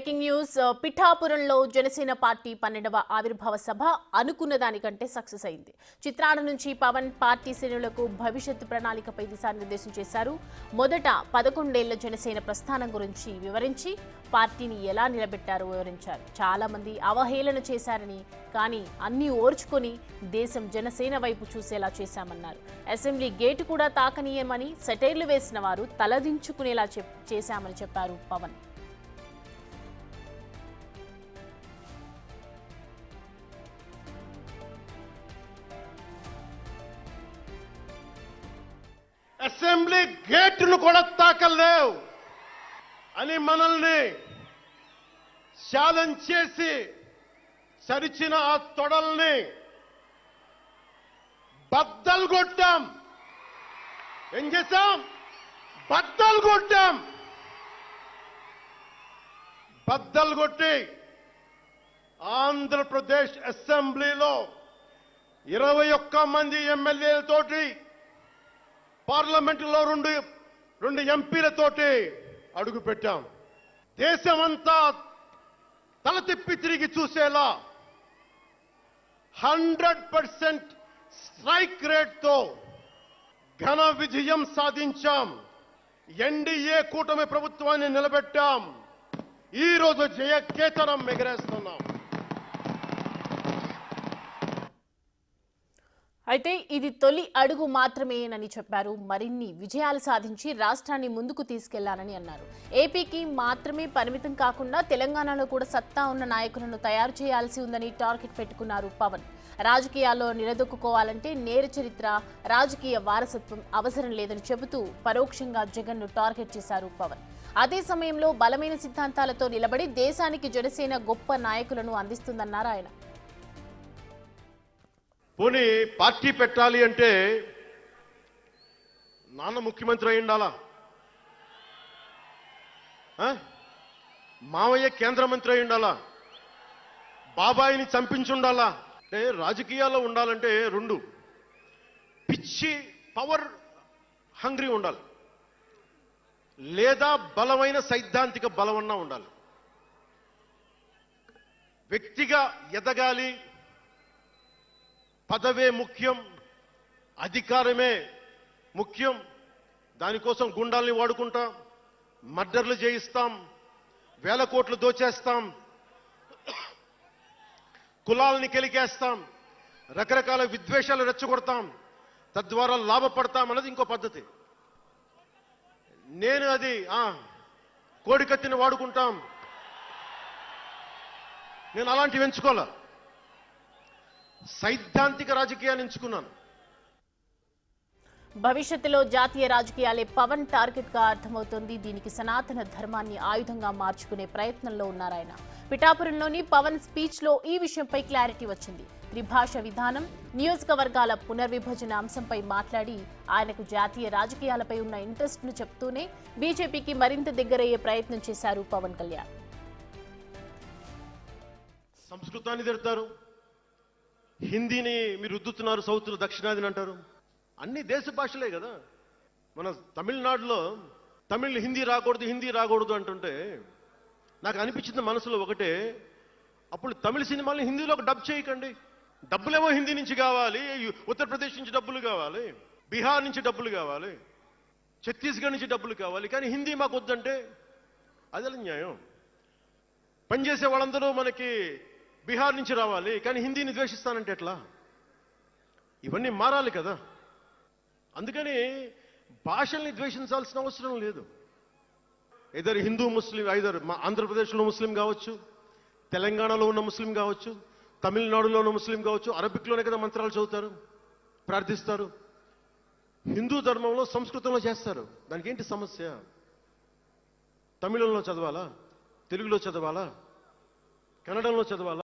Breaking news పిఠాపురంలో Janasena party 12వ ఆవిర్భావ సభ అనుకున్న దానికంటే సక్సెస్ అయింది. చిత్రాల నుంచి పవన్ పార్టీ శ్రేణులకు భవిష్యత్తు ప్రణాళికపై దిశానిర్దేశం చేశారు. మొదట 11 ఏళ్ల జనసేన ప్రస్థానం గురించి వివరించి పార్టీని ఎలా నిలబెట్టారో వివరించారు. చాలా మంది అవహేళన చేశారని, కానీ అన్ని ఓర్చుకొని దేశం జనసేన వైపు చూసేలా చేశామన్నారు. అసెంబ్లీ గేటు కూడా తాకనీయమని సెటైర్లు వేసిన వారు తలదించుకునేలా చేశామని చెప్పారు పవన్. అసెంబ్లీ గేటును కూడా తాకలేవు అని మనల్ని ఛాలెంజ్ చేసి సరిచిన ఆ తొడల్ని బద్దలు కొట్టాం. ఏం చేశాం? బద్దలు కొట్టాం. బద్దలు కొట్టి ఆంధ్రప్రదేశ్ అసెంబ్లీలో 21 మంది ఎమ్మెల్యేలతోటి పార్లమెంటులో రెండు ఎంపీలతోటి అడుగు పెట్టాం. దేశమంతా తల తిప్పి తిరిగి చూసేలా 100% స్ట్రైక్ రేట్తో ఘన విజయం సాధించాం. ఎన్డీఏ కూటమి ప్రభుత్వాన్ని నిలబెట్టాం. ఈ రోజు జయకేతనం ఎగరేస్తున్నాం. అయితే ఇది తొలి అడుగు మాత్రమేనని చెప్పారు. మరిన్ని విజయాలు సాధించి రాష్ట్రాన్ని ముందుకు తీసుకెళ్లాలని అన్నారు. ఏపీకి మాత్రమే పరిమితం కాకుండా తెలంగాణలో కూడా సత్తా ఉన్న నాయకులను తయారు చేయాల్సి ఉందని టార్గెట్ పెట్టుకున్నారు పవన్. రాజకీయాల్లో నిలదొక్కుకోవాలంటే నేర చరిత్ర, రాజకీయ వారసత్వం అవసరం లేదని చెబుతూ పరోక్షంగా జగన్ను టార్గెట్ చేశారు పవన్. అదే సమయంలో బలమైన సిద్ధాంతాలతో నిలబడి దేశానికి జనసేన గొప్ప నాయకులను అందిస్తుందన్నారు ఆయన. పోనీ పార్టీ పెట్టాలి అంటే నాన్న ముఖ్యమంత్రి అయి ఉండాలా? మావయ్య కేంద్ర మంత్రి అయి ఉండాలా? బాబాయిని చంపించి ఉండాలా? అంటే రాజకీయాల్లో ఉండాలంటే రెండు, పిచ్చి పవర్ హంగ్రీ ఉండాలి, లేదా బలమైన సైద్ధాంతిక బలమన్నా ఉండాలి. వ్యక్తిగా ఎదగాలి, పదవే ముఖ్యం, అధికారమే ముఖ్యం. దానికోసం గుండాల్ని వాడుకుంటాం, మర్డర్లు చేయిస్తాం, వేల కోట్లు దోచేస్తాం, కులాలని కెలికేస్తాం, రకరకాల విద్వేషాలు రెచ్చగొడతాం, తద్వారా లాభపడతాం అన్నది ఇంకో పద్ధతి. నేను అది కోడికత్తిని వాడుకుంటాం, నేను అలాంటివి ఎంచుకోలే. సైద్ధాంతిక రాజకీయాన్ని ఎంచుకున్నాను. భవిష్యత్తులో జాతీయ రాజకీయాలే పవన్ టార్గెట్ గా అర్థమవుతోంది. దీనికి సనాతన ధర్మాన్ని ఆయుధంగా మార్చుకునే ప్రయత్నంలో ఉన్నారాయన. పిఠాపురంలోని పవన్ స్పీచ్ లో ఈ విషయంపై క్లారిటీ వచ్చింది. త్రిభాష విధానం, నియోజకవర్గాల పునర్విభజన అంశంపై మాట్లాడి ఆయనకు జాతీయ రాజకీయాలపై ఉన్న ఇంట్రెస్ట్ ను చెప్తూనే బీజేపీకి మరింత దగ్గరయ్యే ప్రయత్నం చేశారు పవన్ కళ్యాణ్. సంస్కృతాన్ని తిడతారు, హిందీని మీరు రుద్దుతున్నారు, సౌత్లో దక్షిణాదిని అంటారు. అన్ని దేశ భాషలే కదా. మన తమిళనాడులో తమిళ్ హిందీ రాకూడదు అంటుంటే నాకు అనిపించింది మనసులో ఒకటే, అప్పుడు తమిళ సినిమాల్ని హిందీలోకి డబ్ చేయకండి. డబ్బులేమో హిందీ నుంచి కావాలి, ఉత్తరప్రదేశ్ నుంచి డబ్బులు కావాలి, బీహార్ నుంచి డబ్బులు కావాలి, ఛత్తీస్గఢ్ నుంచి డబ్బులు కావాలి, కానీ హిందీ మాకు వద్దంటే అదే న్యాయం. పనిచేసే వాళ్ళందరూ మనకి బీహార్ నుంచి రావాలి, కానీ హిందీని ద్వేషిస్తానంటే ఎట్లా? ఇవన్నీ మారాలి కదా. అందుకని భాషల్ని ద్వేషించాల్సిన అవసరం లేదు. ఇద్దరు హిందూ ముస్లిం, ఐదర్ ఆంధ్రప్రదేశ్లో ముస్లిం కావచ్చు, తెలంగాణలో ఉన్న ముస్లిం కావచ్చు, తమిళనాడులో ఉన్న ముస్లిం కావచ్చు, అరబిక్లోనే కదా మంత్రాలు చదువుతారు, ప్రార్థిస్తారు. హిందూ ధర్మంలో సంస్కృతంలో చేస్తారు. దానికి ఏంటి సమస్య? తమిళంలో చదవాలా, తెలుగులో చదవాలా, కన్నడంలో చదవాలా?